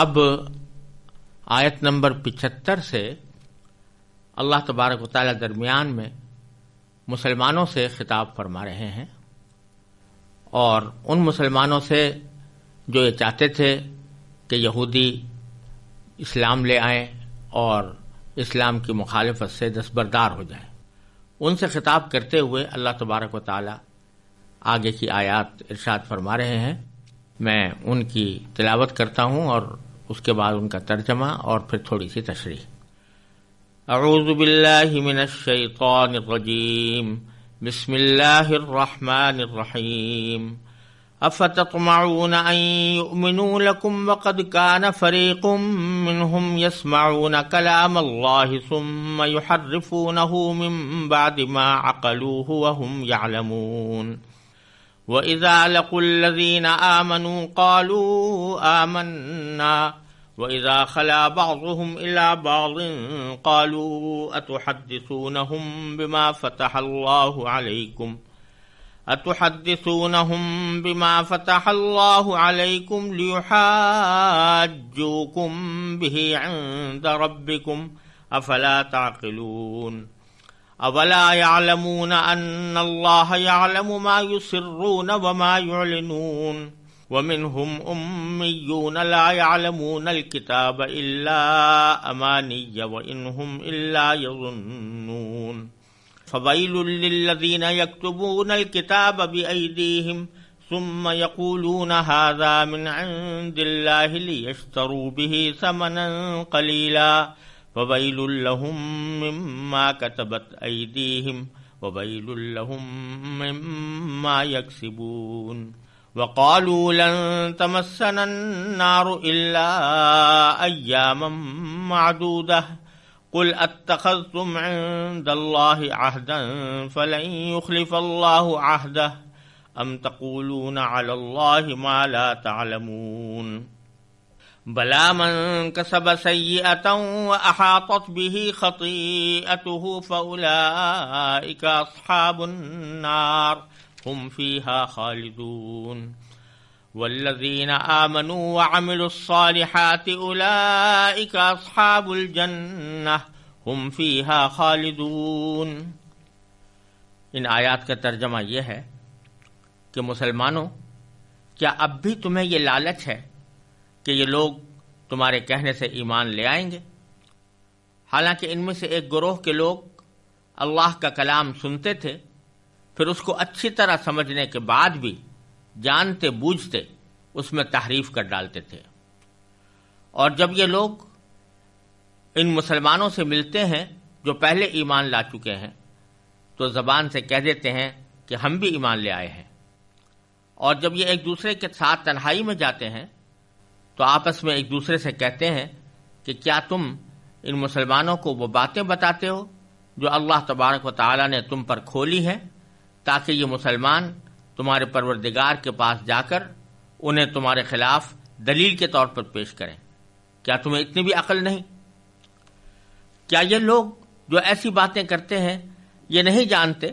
اب آیت نمبر 75 سے اللہ تبارک و تعالی درمیان میں مسلمانوں سے خطاب فرما رہے ہیں، اور ان مسلمانوں سے جو یہ چاہتے تھے کہ یہودی اسلام لے آئیں اور اسلام کی مخالفت سے دستبردار ہو جائیں، ان سے خطاب کرتے ہوئے اللہ تبارک و تعالی آگے کی آیات ارشاد فرما رہے ہیں۔ میں ان کی تلاوت کرتا ہوں اور اس کے بعد ان کا ترجمہ اور پھر تھوڑی سی تشریح۔ اعوذ باللہ من الشیطان الرجیم، بسم اللہ الرحمن الرحیم۔ افتطمعون ان یؤمنوا لکم وقد کان فریق منہم یسمعون کلام اللہ ثم یحرفونہ من بعد ما عقلوہ وہم یعلمون۔ وَإِذَا لَقُوا الَّذِينَ آمَنُوا قَالُوا آمَنَّا وَإِذَا خَلَا بَعْضُهُمْ إِلَى بَعْضٍ قَالُوا أَتُحَدِّثُونَهُمْ بِمَا فَتَحَ اللَّهُ عَلَيْكُمْ لِيُحَاجُّوكُمْ بِهِ عِندَ رَبِّكُمْ أَفَلَا تَعْقِلُونَ۔ اولا يعلمون ان اللہ يعلم ما يسرون وما يعلنون ومنهم امیون لا يعلمون الكتاب الا امانی وانهم الا يظنون۔ فویل للذین یکتبون الكتاب بأیدیہم ثم یقولون هذا من عند اللہ لیشتروا به ثمنا قلیلا وَوَيْلٌ لَّهُم مِّمَّا كَتَبَتْ أَيْدِيهِمْ وَوَيْلٌ لَّهُم مِّمَّا يَكْسِبُونَ۔ وَقَالُوا لَن تَمَسَّنَا النَّارُ إِلَّا أَيَّامًا مَّعْدُودَةً قُلْ أَتَّخَذْتُمْ عِندَ اللَّهِ عَهْدًا فَلَن يُخْلِفَ اللَّهُ عَهْدَهُ أَمْ تَقُولُونَ عَلَى اللَّهِ مَا لَا تَعْلَمُونَ۔ بلا من کسب سیئۃ وأحاطت به خطیئته فأولئک اصحاب النار هم فيها خالدون۔ والذین آمنوا وعملوا الصالحات أولئک اصحاب الجنہ هم فيها خالدون۔ ان آیات کا ترجمہ یہ ہے کہ مسلمانوں، کیا اب بھی تمہیں یہ لالچ ہے کہ یہ لوگ تمہارے کہنے سے ایمان لے آئیں گے؟ حالانکہ ان میں سے ایک گروہ کے لوگ اللہ کا کلام سنتے تھے، پھر اس کو اچھی طرح سمجھنے کے بعد بھی جانتے بوجھتے اس میں تحریف کر ڈالتے تھے، اور جب یہ لوگ ان مسلمانوں سے ملتے ہیں جو پہلے ایمان لا چکے ہیں تو زبان سے کہہ دیتے ہیں کہ ہم بھی ایمان لے آئے ہیں، اور جب یہ ایک دوسرے کے ساتھ تنہائی میں جاتے ہیں تو آپس میں ایک دوسرے سے کہتے ہیں کہ کیا تم ان مسلمانوں کو وہ باتیں بتاتے ہو جو اللہ تبارک و تعالی نے تم پر کھولی ہیں، تاکہ یہ مسلمان تمہارے پروردگار کے پاس جا کر انہیں تمہارے خلاف دلیل کے طور پر پیش کریں؟ کیا تمہیں اتنی بھی عقل نہیں؟ کیا یہ لوگ جو ایسی باتیں کرتے ہیں یہ نہیں جانتے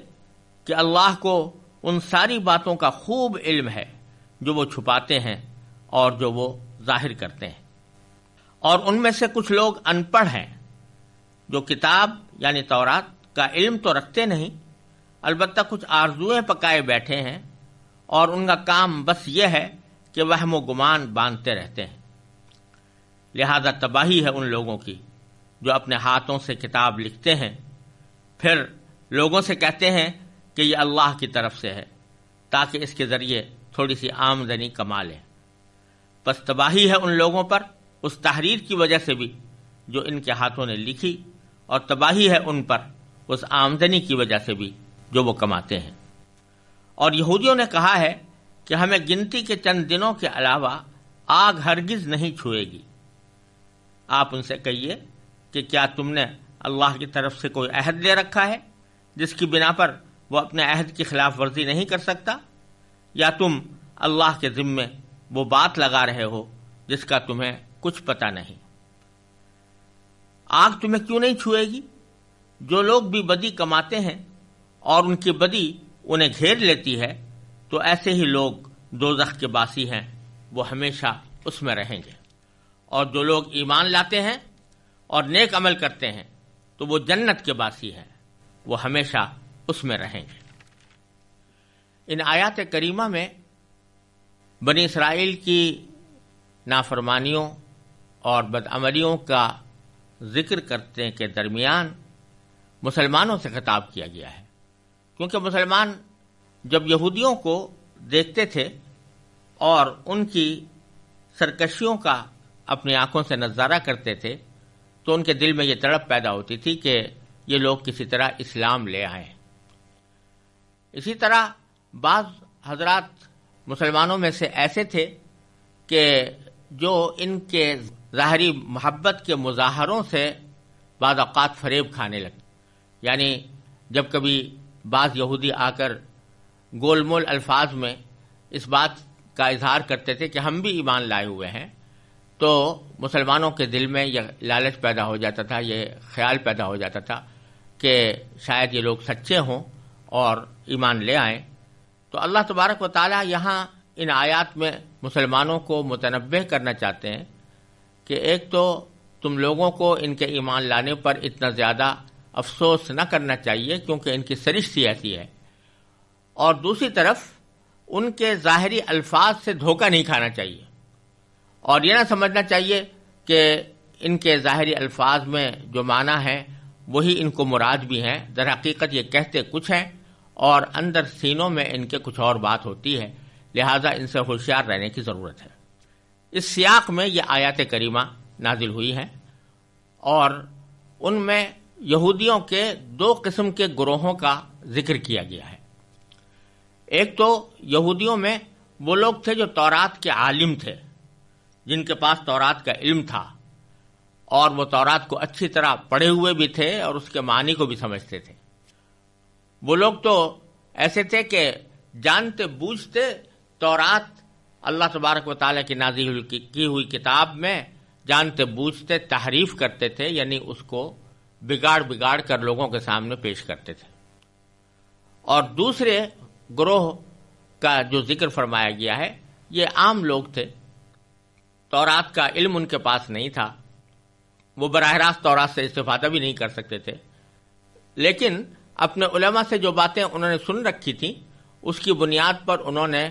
کہ اللہ کو ان ساری باتوں کا خوب علم ہے جو وہ چھپاتے ہیں اور جو وہ ظاہر کرتے ہیں؟ اور ان میں سے کچھ لوگ ان پڑھ ہیں جو کتاب یعنی تورات کا علم تو رکھتے نہیں، البتہ کچھ آرزوئیں پکائے بیٹھے ہیں، اور ان کا کام بس یہ ہے کہ وہم و گمان باندھتے رہتے ہیں۔ لہذا تباہی ہے ان لوگوں کی جو اپنے ہاتھوں سے کتاب لکھتے ہیں، پھر لوگوں سے کہتے ہیں کہ یہ اللہ کی طرف سے ہے تاکہ اس کے ذریعے تھوڑی سی آمدنی کما لیں۔ پس تباہی ہے ان لوگوں پر اس تحریر کی وجہ سے بھی جو ان کے ہاتھوں نے لکھی، اور تباہی ہے ان پر اس آمدنی کی وجہ سے بھی جو وہ کماتے ہیں۔ اور یہودیوں نے کہا ہے کہ ہمیں گنتی کے چند دنوں کے علاوہ آگ ہرگز نہیں چھوئے گی۔ آپ ان سے کہیے کہ کیا تم نے اللہ کی طرف سے کوئی عہد لے رکھا ہے جس کی بنا پر وہ اپنے عہد کی خلاف ورزی نہیں کر سکتا، یا تم اللہ کے ذمے وہ بات لگا رہے ہو جس کا تمہیں کچھ پتہ نہیں؟ آگ تمہیں کیوں نہیں چھوئے گی؟ جو لوگ بھی بدی کماتے ہیں اور ان کی بدی انہیں گھیر لیتی ہے تو ایسے ہی لوگ دوزخ کے باسی ہیں، وہ ہمیشہ اس میں رہیں گے۔ اور جو لوگ ایمان لاتے ہیں اور نیک عمل کرتے ہیں تو وہ جنت کے باسی ہیں، وہ ہمیشہ اس میں رہیں گے۔ ان آیات کریمہ میں بنی اسرائیل کی نافرمانیوں اور بدعملیوں کا ذکر کرنے کے درمیان مسلمانوں سے خطاب کیا گیا ہے، کیونکہ مسلمان جب یہودیوں کو دیکھتے تھے اور ان کی سرکشیوں کا اپنی آنکھوں سے نظارہ کرتے تھے تو ان کے دل میں یہ تڑپ پیدا ہوتی تھی کہ یہ لوگ کسی طرح اسلام لے آئیں۔ اسی طرح بعض حضرات مسلمانوں میں سے ایسے تھے کہ جو ان کے ظاہری محبت کے مظاہروں سے بعض اوقات فریب کھانے لگے، یعنی جب کبھی بعض یہودی آ کر گول مول الفاظ میں اس بات کا اظہار کرتے تھے کہ ہم بھی ایمان لائے ہوئے ہیں، تو مسلمانوں کے دل میں یہ لالچ پیدا ہو جاتا تھا، یہ خیال پیدا ہو جاتا تھا کہ شاید یہ لوگ سچے ہوں اور ایمان لے آئیں۔ تو اللہ تبارک و تعالی یہاں ان آیات میں مسلمانوں کو متنبہ کرنا چاہتے ہیں کہ ایک تو تم لوگوں کو ان کے ایمان لانے پر اتنا زیادہ افسوس نہ کرنا چاہیے کیونکہ ان کی سرشت ہی ایسی ہے، اور دوسری طرف ان کے ظاہری الفاظ سے دھوکہ نہیں کھانا چاہیے، اور یہ نہ سمجھنا چاہیے کہ ان کے ظاہری الفاظ میں جو معنی ہے وہی ان کو مراد بھی ہیں، در حقیقت یہ کہتے کچھ ہیں اور اندر سینوں میں ان کے کچھ اور بات ہوتی ہے، لہذا ان سے ہوشیار رہنے کی ضرورت ہے۔ اس سیاق میں یہ آیات کریمہ نازل ہوئی ہیں، اور ان میں یہودیوں کے دو قسم کے گروہوں کا ذکر کیا گیا ہے۔ ایک تو یہودیوں میں وہ لوگ تھے جو تورات کے عالم تھے، جن کے پاس تورات کا علم تھا اور وہ تورات کو اچھی طرح پڑھے ہوئے بھی تھے اور اس کے معنی کو بھی سمجھتے تھے۔ وہ لوگ تو ایسے تھے کہ جانتے بوجھتے تورات اللہ تبارک و تعالیٰ کی نازل کی ہوئی کتاب میں جانتے بوجھتے تحریف کرتے تھے، یعنی اس کو بگاڑ کر لوگوں کے سامنے پیش کرتے تھے۔ اور دوسرے گروہ کا جو ذکر فرمایا گیا ہے یہ عام لوگ تھے، تورات کا علم ان کے پاس نہیں تھا، وہ براہ راست تورات سے استفادہ بھی نہیں کر سکتے تھے، لیکن اپنے علماء سے جو باتیں انہوں نے سن رکھی تھیں اس کی بنیاد پر انہوں نے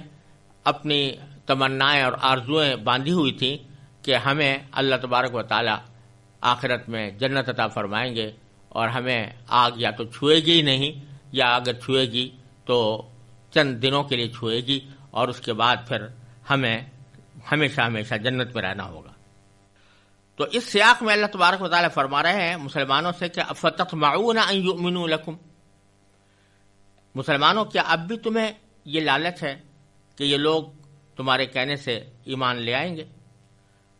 اپنی تمنائیں اور آرزوئیں باندھی ہوئی تھیں کہ ہمیں اللہ تبارک و تعالی آخرت میں جنت عطا فرمائیں گے اور ہمیں آگ یا تو چھوئے گی ہی نہیں، یا اگر چھوئے گی تو چند دنوں کے لیے چھوئے گی اور اس کے بعد پھر ہمیں ہمیشہ جنت میں رہنا ہوگا۔ تو اس سیاق میں اللہ تبارک و تعالی فرما رہے ہیں مسلمانوں سے کہ افتطمعون ان یؤمنوا لکم، مسلمانوں کیا اب بھی تمہیں یہ لالچ ہے کہ یہ لوگ تمہارے کہنے سے ایمان لے آئیں گے؟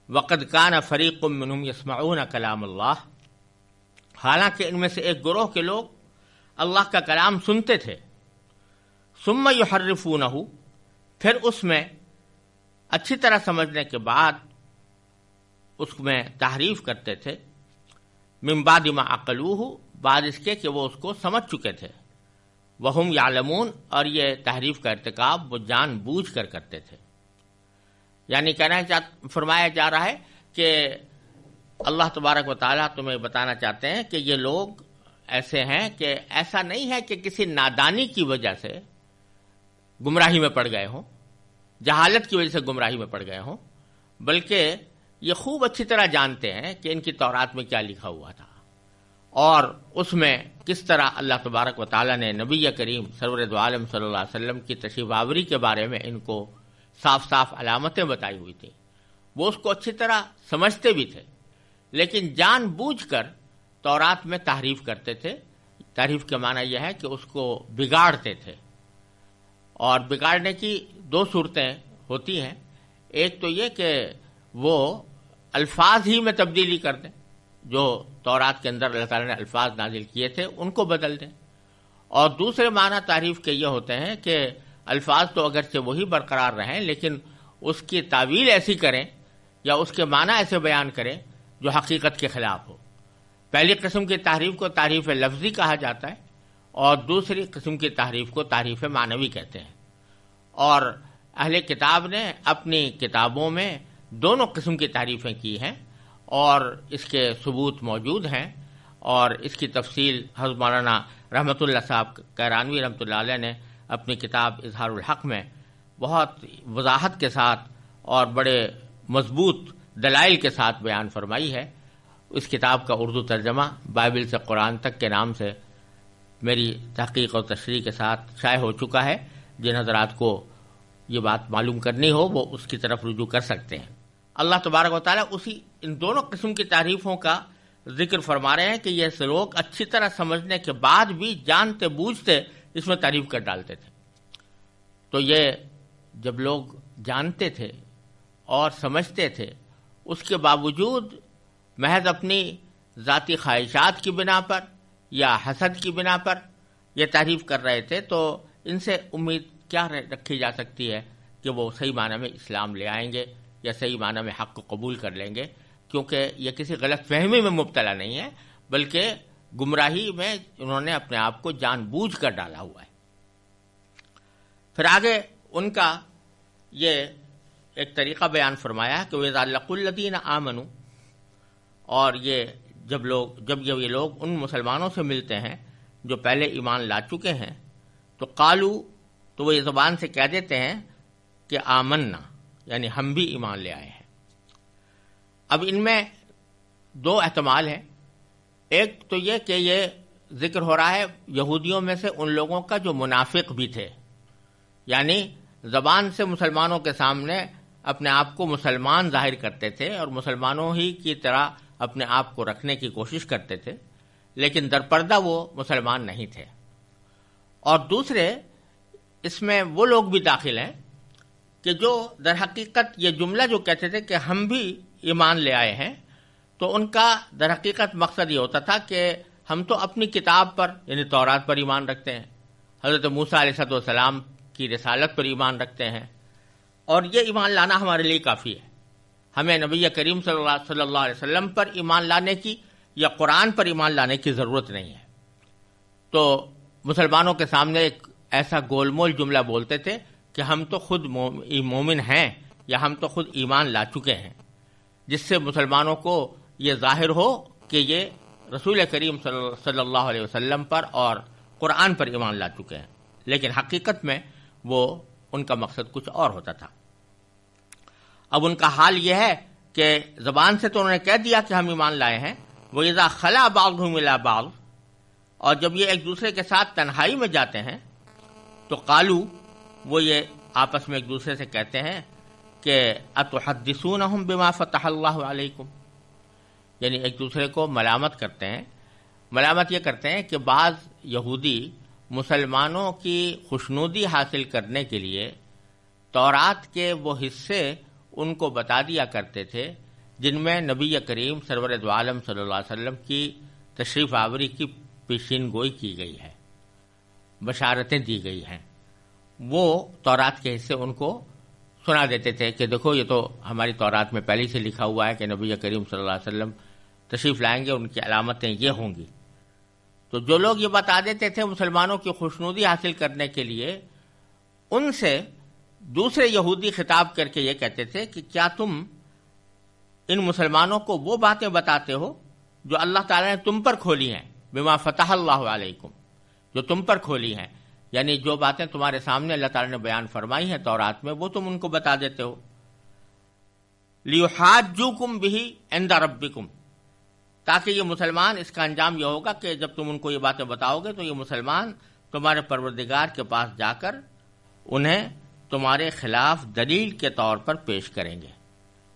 وقد کان فریق منہم یسمعون کلام اللہ، حالانکہ ان میں سے ایک گروہ کے لوگ اللہ کا کلام سنتے تھے، ثم یحرفونہ، پھر اس میں اچھی طرح سمجھنے کے بعد اس میں تحریف کرتے تھے، من بعد ما عقلوہ، بعد اس کے کہ وہ اس کو سمجھ چکے تھے، وہم یعلمون، اور یہ تحریف کا ارتکاب وہ جان بوجھ کر کرتے تھے۔ یعنی فرمایا جا رہا ہے کہ اللہ تبارک و تعالیٰ تمہیں بتانا چاہتے ہیں کہ یہ لوگ ایسے ہیں کہ ایسا نہیں ہے کہ کسی نادانی کی وجہ سے گمراہی میں پڑ گئے ہوں، جہالت کی وجہ سے گمراہی میں پڑ گئے ہوں، بلکہ یہ خوب اچھی طرح جانتے ہیں کہ ان کی تورات میں کیا لکھا ہوا تھا اور اس میں کس طرح اللہ تبارک و تعالیٰ نے نبی کریم سرور دو عالم صلی اللہ علیہ وسلم کی تشریف آوری کے بارے میں ان کو صاف علامتیں بتائی ہوئی تھیں، وہ اس کو اچھی طرح سمجھتے بھی تھے، لیکن جان بوجھ کر تورات میں تحریف کرتے تھے۔ تحریف کے معنی یہ ہے کہ اس کو بگاڑتے تھے، اور بگاڑنے کی دو صورتیں ہوتی ہیں، ایک تو یہ کہ وہ الفاظ ہی میں تبدیلی کر دیں، جو تورات کے اندر اللہ تعالیٰ نے الفاظ نازل کیے تھے ان کو بدل دیں، اور دوسرے معنی تعریف کے یہ ہوتے ہیں کہ الفاظ تو اگرچہ وہی برقرار رہیں لیکن اس کی تعویل ایسی کریں یا اس کے معنی ایسے بیان کریں جو حقیقت کے خلاف ہو۔ پہلی قسم کی تحریف کو تحریف لفظی کہا جاتا ہے اور دوسری قسم کی تحریف کو تحریف معنوی کہتے ہیں، اور اہل کتاب نے اپنی کتابوں میں دونوں قسم کی تعریفیں کی ہیں اور اس کے ثبوت موجود ہیں، اور اس کی تفصیل حضرت مولانا رحمۃ اللہ صاحب کیرانوی رحمۃ اللہ علیہ نے اپنی کتاب اظہار الحق میں بہت وضاحت کے ساتھ اور بڑے مضبوط دلائل کے ساتھ بیان فرمائی ہے۔ اس کتاب کا اردو ترجمہ بائبل سے قرآن تک کے نام سے میری تحقیق اور تشریح کے ساتھ شائع ہو چکا ہے۔ جن حضرات کو یہ بات معلوم کرنی ہو وہ اس کی طرف رجوع کر سکتے ہیں۔ اللہ تبارک و تعالیٰ ان دونوں قسم کی تعریفوں کا ذکر فرما رہے ہیں کہ یہ لوگ اچھی طرح سمجھنے کے بعد بھی جانتے بوجھتے اس میں تعریف کر ڈالتے تھے۔ تو یہ جب لوگ جانتے تھے اور سمجھتے تھے، اس کے باوجود محض اپنی ذاتی خواہشات کی بنا پر یا حسد کی بنا پر یہ تعریف کر رہے تھے، تو ان سے امید کیا رکھی جا سکتی ہے کہ وہ صحیح معنی میں اسلام لے آئیں گے یا صحیح معنی میں حق کو قبول کر لیں گے؟ کیونکہ یہ کسی غلط فہمی میں مبتلا نہیں ہے، بلکہ گمراہی میں انہوں نے اپنے آپ کو جان بوجھ کر ڈالا ہوا ہے۔ پھر آگے ان کا یہ ایک طریقہ بیان فرمایا کہ وَإِذَا لَقُوا الَّذِينَ آمَنُوا، اور جب یہ لوگ ان مسلمانوں سے ملتے ہیں جو پہلے ایمان لا چکے ہیں، تو قالو، تو وہ یہ زبان سے کہہ دیتے ہیں کہ آمنا، یعنی ہم بھی ایمان لے آئے ہیں۔ اب ان میں دو احتمال ہیں۔ ایک تو یہ کہ یہ ذکر ہو رہا ہے یہودیوں میں سے ان لوگوں کا جو منافق بھی تھے، یعنی زبان سے مسلمانوں کے سامنے اپنے آپ کو مسلمان ظاہر کرتے تھے اور مسلمانوں ہی کی طرح اپنے آپ کو رکھنے کی کوشش کرتے تھے، لیکن در پردہ وہ مسلمان نہیں تھے۔ اور دوسرے، اس میں وہ لوگ بھی داخل ہیں کہ جو در حقیقت یہ جملہ جو کہتے تھے کہ ہم بھی ایمان لے آئے ہیں، تو ان کا در حقیقت مقصد یہ ہوتا تھا کہ ہم تو اپنی کتاب پر یعنی تورات پر ایمان رکھتے ہیں، حضرت موسیٰ علیہ السلام کی رسالت پر ایمان رکھتے ہیں، اور یہ ایمان لانا ہمارے لیے کافی ہے۔ ہمیں نبی کریم صلی اللہ علیہ وسلم پر ایمان لانے کی یا قرآن پر ایمان لانے کی ضرورت نہیں ہے۔ تو مسلمانوں کے سامنے ایک ایسا گول مول جملہ بولتے تھے کہ ہم تو خود مومن ہیں یا ہم تو خود ایمان لا چکے ہیں، جس سے مسلمانوں کو یہ ظاہر ہو کہ یہ رسول کریم صلی اللہ علیہ وسلم پر اور قرآن پر ایمان لا چکے ہیں، لیکن حقیقت میں وہ ان کا مقصد کچھ اور ہوتا تھا۔ اب ان کا حال یہ ہے کہ زبان سے تو انہوں نے کہہ دیا کہ ہم ایمان لائے ہیں، وَإِذَا خَلَا بَعْضُهُمْ إِلَىٰ بَعْضٍ، اور جب یہ ایک دوسرے کے ساتھ تنہائی میں جاتے ہیں تو قالو، وہ یہ آپس میں ایک دوسرے سے کہتے ہیں کہ اتحدثونہم بما فتح اللہ علیکم، یعنی ایک دوسرے کو ملامت کرتے ہیں۔ ملامت یہ کرتے ہیں کہ بعض یہودی مسلمانوں کی خوشنودی حاصل کرنے کے لیے تورات کے وہ حصے ان کو بتا دیا کرتے تھے جن میں نبی کریم سرور دو عالم صلی اللہ علیہ وسلم کی تشریف آوری کی پیشین گوئی کی گئی ہے، بشارتیں دی گئی ہیں۔ وہ تورات کے حصے ان کو سنا دیتے تھے کہ دیکھو یہ تو ہماری تورات میں پہلے سے لکھا ہوا ہے کہ نبی کریم صلی اللہ علیہ وسلم تشریف لائیں گے، ان کی علامتیں یہ ہوں گی۔ تو جو لوگ یہ بتا دیتے تھے مسلمانوں کی خوشنودی حاصل کرنے کے لیے، ان سے دوسرے یہودی خطاب کر کے یہ کہتے تھے کہ کیا تم ان مسلمانوں کو وہ باتیں بتاتے ہو جو اللہ تعالیٰ نے تم پر کھولی ہیں، بما فتح اللہ علیکم، جو تم پر کھولی ہیں، یعنی جو باتیں تمہارے سامنے اللہ تعالیٰ نے بیان فرمائی ہیں تورات میں، وہ تم ان کو بتا دیتے ہو۔ لیحاجوکم بہ عند ربکم، تاکہ یہ مسلمان، اس کا انجام یہ ہوگا کہ جب تم ان کو یہ باتیں بتاؤ گے تو یہ مسلمان تمہارے پروردگار کے پاس جا کر انہیں تمہارے خلاف دلیل کے طور پر پیش کریں گے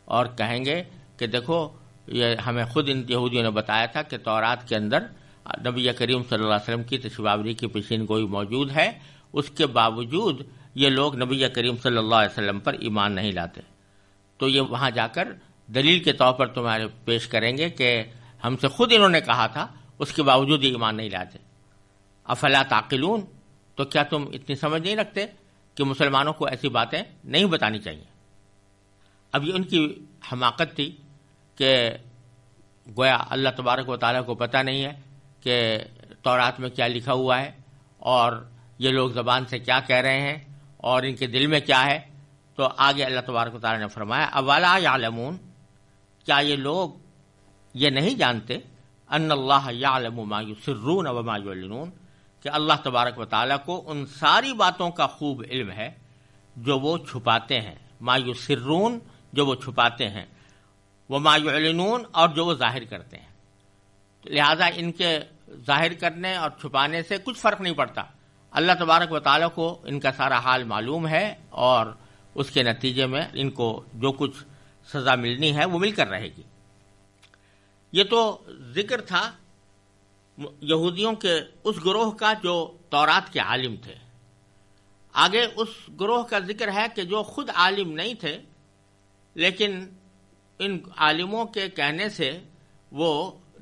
اور کہیں گے کہ دیکھو یہ ہمیں خود ان یہودیوں نے بتایا تھا کہ تورات کے اندر نبی کریم صلی اللہ علیہ وسلم کی تشریف آوری کی پیشین گوئی موجود ہے، اس کے باوجود یہ لوگ نبی کریم صلی اللہ علیہ وسلم پر ایمان نہیں لاتے، تو یہ وہاں جا کر دلیل کے طور پر تمہارے پیش کریں گے کہ ہم سے خود انہوں نے کہا تھا، اس کے باوجود یہ ایمان نہیں لاتے۔ افلا تعقلون، تو کیا تم اتنی سمجھ نہیں رکھتے کہ مسلمانوں کو ایسی باتیں نہیں بتانی چاہیے؟ اب یہ ان کی حماقت تھی کہ گویا اللہ تبارک و تعالیٰ کو پتہ نہیں ہے کہ تورات میں کیا لکھا ہوا ہے اور یہ لوگ زبان سے کیا کہہ رہے ہیں اور ان کے دل میں کیا ہے، تو آگے اللہ تبارک و تعالیٰ نے فرمایا اولا یعلمون، کیا یہ لوگ یہ نہیں جانتے ان اللہ یعلم ما یسرون وما یعلنون، کہ اللہ تبارک و تعالیٰ کو ان ساری باتوں کا خوب علم ہے جو وہ چھپاتے ہیں، ما یسرون جو وہ چھپاتے ہیں، وما یعلنون اور جو وہ ظاہر کرتے ہیں. لہذا ان کے ظاہر کرنے اور چھپانے سے کچھ فرق نہیں پڑتا. اللہ تبارک و تعالیٰ کو ان کا سارا حال معلوم ہے اور اس کے نتیجے میں ان کو جو کچھ سزا ملنی ہے وہ مل کر رہے گی. یہ تو ذکر تھا یہودیوں کے اس گروہ کا جو تورات کے عالم تھے. آگے اس گروہ کا ذکر ہے کہ جو خود عالم نہیں تھے لیکن ان عالموں کے کہنے سے وہ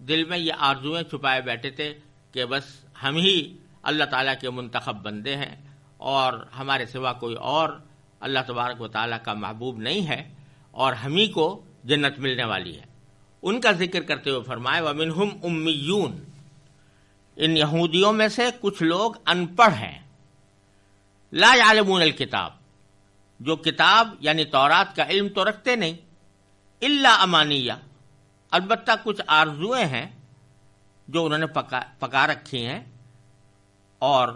دل میں یہ آرزویں چھپائے بیٹھے تھے کہ بس ہم ہی اللہ تعالیٰ کے منتخب بندے ہیں اور ہمارے سوا کوئی اور اللہ تبارک و تعالیٰ کا محبوب نہیں ہے اور ہم ہی کو جنت ملنے والی ہے. ان کا ذکر کرتے ہوئے فرمائے وَمِنْهُمْ أُمِّيُّونَ، ان یہودیوں میں سے کچھ لوگ ان پڑھ ہیں، لا يعلمون الکتاب، جو کتاب یعنی تورات کا علم تو رکھتے نہیں، الا امانیہ، البتہ کچھ آرزویں ہیں جو انہوں نے پکا رکھی ہیں، اور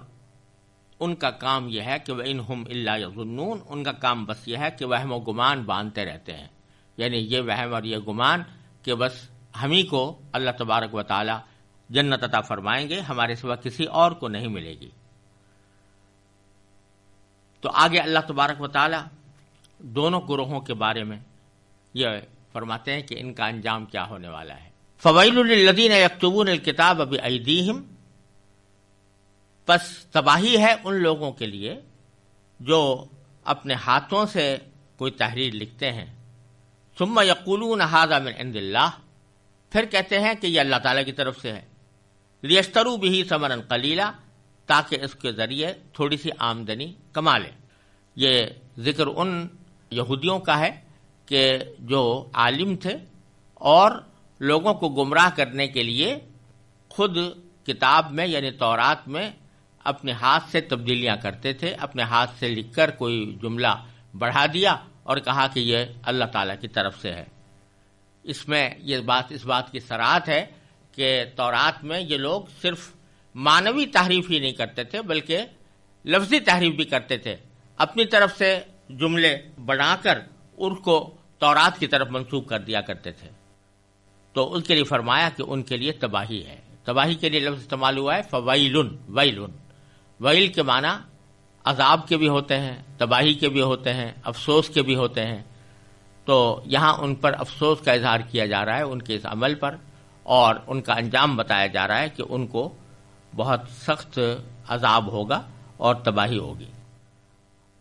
ان کا کام یہ ہے کہ وَإِنْهُمْ إِلَّا يَظُنُّونَ، ان کا کام بس یہ ہے کہ وہم و گمان باندھتے رہتے ہیں، یعنی یہ وہم اور یہ گمان کہ بس ہم ہی کو اللہ تبارک و تعالی جنت عطا فرمائیں گے، ہمارے سوا کسی اور کو نہیں ملے گی. تو آگے اللہ تبارک و تعالی دونوں گروہوں کے بارے میں یہ فرماتے ہیں کہ ان کا انجام کیا ہونے والا ہے. فویل للذین یکتبون الکتاب بایدیہم، پس تباہی ہے ان لوگوں کے لیے جو اپنے ہاتھوں سے کوئی تحریر لکھتے ہیں، ثم یقولون ھذا من عند اللہ، پھر کہتے ہیں کہ یہ اللہ تعالیٰ کی طرف سے ہے، لیشتروا بہ ثمنا قلیلا، تاکہ اس کے ذریعے تھوڑی سی آمدنی کما لیں. یہ ذکر ان یہودیوں کا ہے کہ جو عالم تھے اور لوگوں کو گمراہ کرنے کے لیے خود کتاب میں یعنی تورات میں اپنے ہاتھ سے تبدیلیاں کرتے تھے، اپنے ہاتھ سے لکھ کر کوئی جملہ بڑھا دیا اور کہا کہ یہ اللہ تعالیٰ کی طرف سے ہے. اس میں اس بات کی صراحت ہے کہ تورات میں یہ لوگ صرف معنوی تحریف ہی نہیں کرتے تھے بلکہ لفظی تحریف بھی کرتے تھے، اپنی طرف سے جملے بنا کر ان کو تورات کی طرف منسوب کر دیا کرتے تھے. تو ان کے لیے فرمایا کہ ان کے لیے تباہی ہے. تباہی کے لیے لفظ استعمال ہوا ہے فویلن، ویلن. ویل کے معنی عذاب کے بھی ہوتے ہیں، تباہی کے بھی ہوتے ہیں، افسوس کے بھی ہوتے ہیں. تو یہاں ان پر افسوس کا اظہار کیا جا رہا ہے ان کے اس عمل پر، اور ان کا انجام بتایا جا رہا ہے کہ ان کو بہت سخت عذاب ہوگا اور تباہی ہوگی.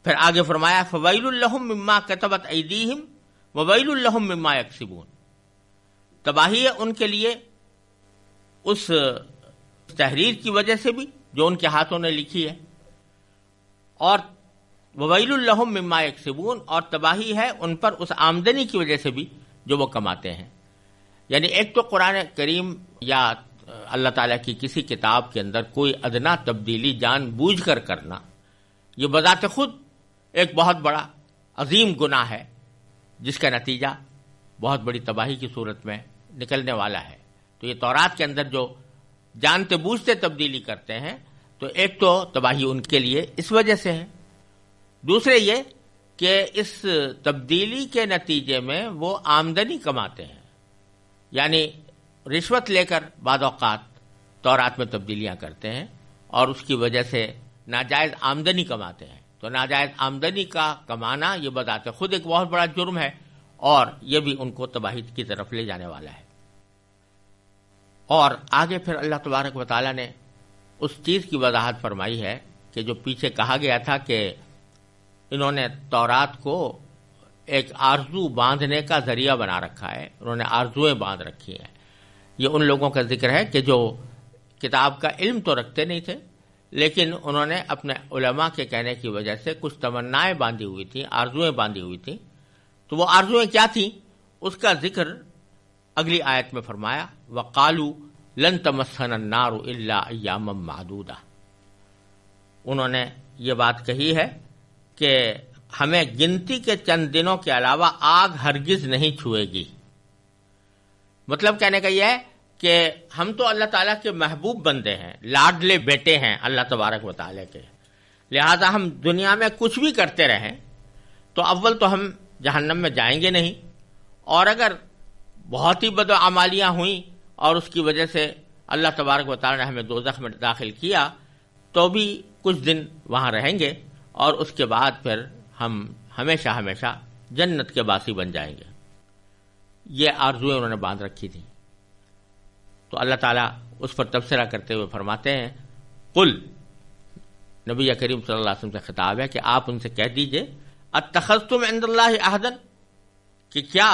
پھر آگے فرمایا فویل لہم مما کتبت ایدیہم وویل لہم مما یکسبون، تباہی ہے ان کے لیے اس تحریر کی وجہ سے بھی جو ان کے ہاتھوں نے لکھی ہے، اور وویل لہم مما یکسبون، اور تباہی ہے ان پر اس آمدنی کی وجہ سے بھی جو وہ کماتے ہیں. یعنی ایک تو قرآن کریم یا اللہ تعالیٰ کی کسی کتاب کے اندر کوئی ادنا تبدیلی جان بوجھ کر کرنا، یہ بذات خود ایک بہت بڑا عظیم گناہ ہے جس کا نتیجہ بہت بڑی تباہی کی صورت میں نکلنے والا ہے. تو یہ تورات کے اندر جو جانتے بوجھتے تبدیلی کرتے ہیں تو ایک تو تباہی ان کے لیے اس وجہ سے ہے، دوسرے یہ کہ اس تبدیلی کے نتیجے میں وہ آمدنی کماتے ہیں، یعنی رشوت لے کر بعض اوقات تورات میں تبدیلیاں کرتے ہیں اور اس کی وجہ سے ناجائز آمدنی کماتے ہیں. تو ناجائز آمدنی کا کمانا یہ بذات خود ایک بہت بڑا جرم ہے اور یہ بھی ان کو تباہی کی طرف لے جانے والا ہے. اور آگے پھر اللہ تبارک و تعالیٰ نے اس چیز کی وضاحت فرمائی ہے کہ جو پیچھے کہا گیا تھا کہ انہوں نے تورات کو ایک آرزو باندھنے کا ذریعہ بنا رکھا ہے، انہوں نے آرزویں باندھ رکھی ہیں. یہ ان لوگوں کا ذکر ہے کہ جو کتاب کا علم تو رکھتے نہیں تھے لیکن انہوں نے اپنے علماء کے کہنے کی وجہ سے کچھ تمنائیں باندھی ہوئی تھیں، آرزویں باندھی ہوئی تھیں. تو وہ آرزویں کیا تھیں اس کا ذکر اگلی آیت میں فرمایا وَقَالُوا لَن تَمَسَّنَا النَّارُ إِلَّا أَيَّامًا مَّعْدُودَةً. انہوں نے یہ بات کہی ہے کہ ہمیں گنتی کے چند دنوں کے علاوہ آگ ہرگز نہیں چھوئے گی۔ مطلب کہنے کا یہ ہے کہ ہم تو اللہ تعالیٰ کے محبوب بندے ہیں، لاڈلے بیٹے ہیں اللہ تبارک و تعالیٰ کے، لہذا ہم دنیا میں کچھ بھی کرتے رہیں تو اول تو ہم جہنم میں جائیں گے نہیں، اور اگر بہت ہی بدعمالیاں ہوئیں اور اس کی وجہ سے اللہ تبارک و تعالیٰ نے ہمیں دوزخ میں داخل کیا تو بھی کچھ دن وہاں رہیں گے، اور اس کے بعد پھر ہم ہمیشہ ہمیشہ جنت کے باسی بن جائیں گے۔ یہ آرزویں انہوں نے باندھ رکھی تھیں۔ تو اللہ تعالیٰ اس پر تبصرہ کرتے ہوئے فرماتے ہیں، قل، نبی کریم صلی اللہ علیہ وسلم سے خطاب ہے کہ آپ ان سے کہہ دیجئے، اتخذتم عند اللہ عہدا، کہ کیا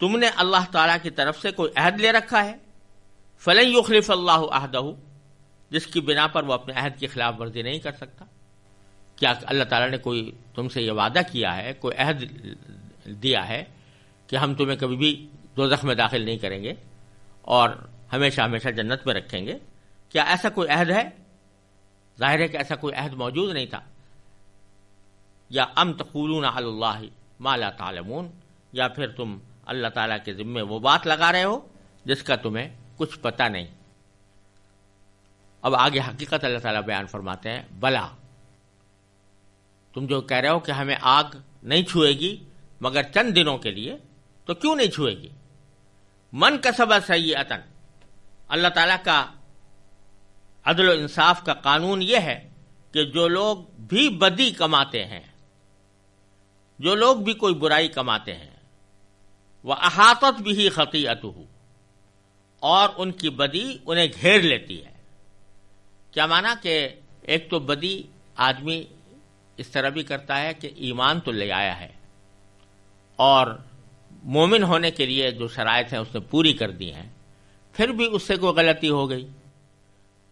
تم نے اللہ تعالیٰ کی طرف سے کوئی عہد لے رکھا ہے، فلن یخلف اللہ عہدہ، جس کی بنا پر وہ اپنے عہد کی خلاف ورزی نہیں کر سکتا۔ کیا اللہ تعالیٰ نے کوئی تم سے یہ وعدہ کیا ہے، کوئی عہد دیا ہے کہ ہم تمہیں کبھی بھی دوزخ میں داخل نہیں کریں گے اور ہمیشہ ہمیشہ جنت میں رکھیں گے؟ کیا ایسا کوئی عہد ہے؟ ظاہر ہے کہ ایسا کوئی عہد موجود نہیں تھا۔ یا ام تقولون علی اللہ ما لا تعلمون، یا پھر تم اللہ تعالیٰ کے ذمے وہ بات لگا رہے ہو جس کا تمہیں کچھ پتہ نہیں۔ اب آگے حقیقت اللہ تعالیٰ بیان فرماتے ہیں، بلا، تم جو کہہ رہے ہو کہ ہمیں آگ نہیں چھوئے گی مگر چند دنوں کے لیے، تو کیوں نہیں چھوئے گی؟ من کسب سیئۃ، اللہ تعالیٰ کا عدل و انصاف کا قانون یہ ہے کہ جو لوگ بھی بدی کماتے ہیں، جو لوگ بھی کوئی برائی کماتے ہیں، وَأَحَاطَتْ بِهِ خَطِيئَتُهُ، اور ان کی بدی انہیں گھیر لیتی ہے۔ کیا معنی کہ ایک تو بدی آدمی اس طرح بھی کرتا ہے کہ ایمان تو لے آیا ہے اور مومن ہونے کے لیے جو شرائط ہیں اس نے پوری کر دی ہیں، پھر بھی اس سے کوئی غلطی ہو گئی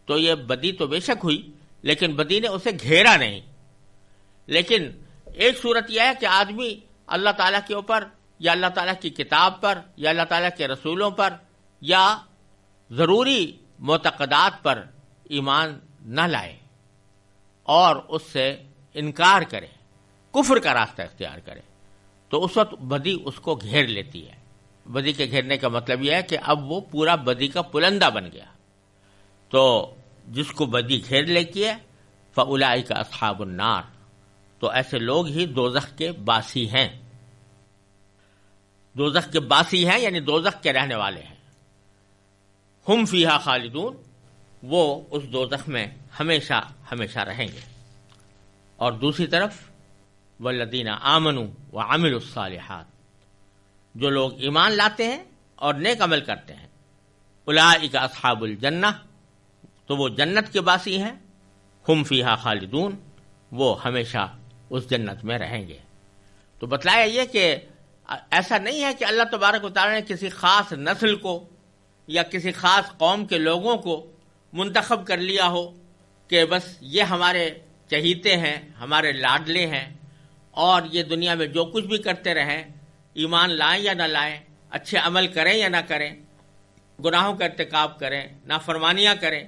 تو یہ بدی تو بے شک ہوئی، لیکن بدی نے اسے گھیرا نہیں۔ لیکن ایک صورت یہ ہے کہ آدمی اللہ تعالیٰ کے اوپر یا اللہ تعالیٰ کی کتاب پر یا اللہ تعالیٰ کے رسولوں پر یا ضروری معتقدات پر ایمان نہ لائے اور اس سے انکار کرے، کفر کا راستہ اختیار کرے، تو اس وقت بدی اس کو گھیر لیتی ہے۔ بدی کے گھیرنے کا مطلب یہ ہے کہ اب وہ پورا بدی کا پلندہ بن گیا۔ تو جس کو بدی گھیر لیتی ہے فَأُولَئِكَ أَصْحَابُ النَّارِ، تو ایسے لوگ ہی دوزخ کے باسی ہیں۔ دوزخ کے باسی ہیں یعنی دوزخ کے رہنے والے ہیں۔ ہم فیہا خالدون، وہ اس دوزخ میں ہمیشہ ہمیشہ رہیں گے۔ اور دوسری طرف والذین آمنوا وعملوا الصالحات، جو لوگ ایمان لاتے ہیں اور نیک عمل کرتے ہیں، اولئک اصحاب الجنہ، تو وہ جنت کے باسی ہیں، ہم فیہا خالدون، وہ ہمیشہ اس جنت میں رہیں گے۔ تو بتلایا یہ کہ ایسا نہیں ہے کہ اللہ تبارک و تعالیٰ نے کسی خاص نسل کو یا کسی خاص قوم کے لوگوں کو منتخب کر لیا ہو کہ بس یہ ہمارے چہیتے ہیں، ہمارے لاڈلے ہیں، اور یہ دنیا میں جو کچھ بھی کرتے رہیں، ایمان لائیں یا نہ لائیں، اچھے عمل کریں یا نہ کریں، گناہوں کا ارتکاب کریں، نافرمانیاں کریں،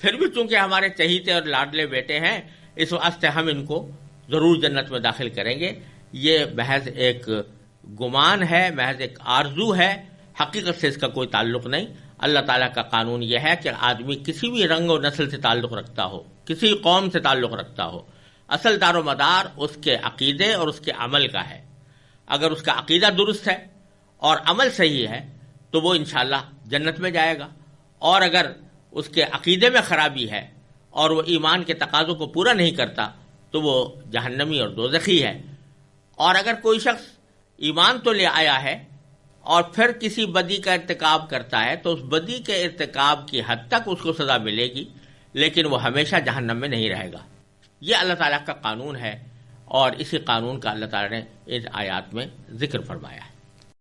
پھر بھی چونکہ ہمارے چہیتے اور لاڈلے بیٹے ہیں، اس واسطے ہم ان کو ضرور جنت میں داخل کریں گے۔ یہ محض ایک گمان ہے، محض ایک آرزو ہے، حقیقت سے اس کا کوئی تعلق نہیں۔ اللہ تعالیٰ کا قانون یہ ہے کہ آدمی کسی بھی رنگ و نسل سے تعلق رکھتا ہو، کسی قوم سے تعلق رکھتا ہو، اصل دار و مدار اس کے عقیدے اور اس کے عمل کا ہے۔ اگر اس کا عقیدہ درست ہے اور عمل صحیح ہے تو وہ انشاءاللہ جنت میں جائے گا، اور اگر اس کے عقیدے میں خرابی ہے اور وہ ایمان کے تقاضوں کو پورا نہیں کرتا تو وہ جہنمی اور دوزخی ہے۔ اور اگر کوئی شخص ایمان تو لے آیا ہے اور پھر کسی بدی کا ارتکاب کرتا ہے تو اس بدی کے ارتکاب کی حد تک اس کو سزا ملے گی، لیکن وہ ہمیشہ جہنم میں نہیں رہے گا۔ یہ اللہ تعالیٰ کا قانون ہے، اور اسی قانون کا اللہ تعالیٰ نے ان آیات میں ذکر فرمایا ہے۔